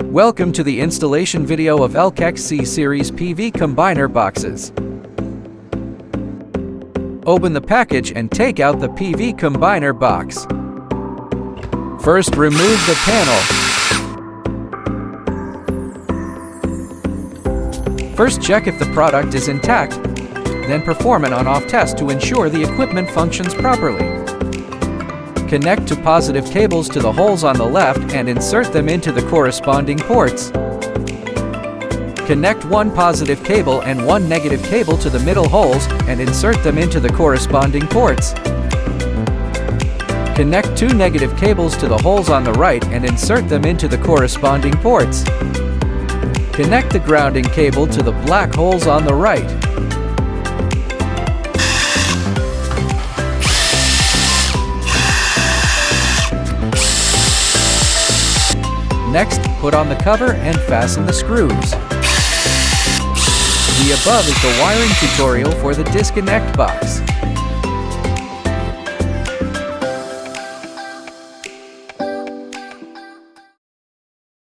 Welcome to the installation video of LQX-C series PV combiner boxes. Open the package and take out the PV combiner box. First, remove the panel. First, check if the product is intact, then perform an on-off test to ensure the equipment functions properly. Connect two positive cables to the holes on the left and insert them into the corresponding ports. Connect one positive cable and one negative cable to the middle holes and insert them into the corresponding ports. Connect two negative cables to the holes on the right and insert them into the corresponding ports. Connect the grounding cable to the black holes on the right. Next, put on the cover and fasten the screws. The above is the wiring tutorial for the disconnect box.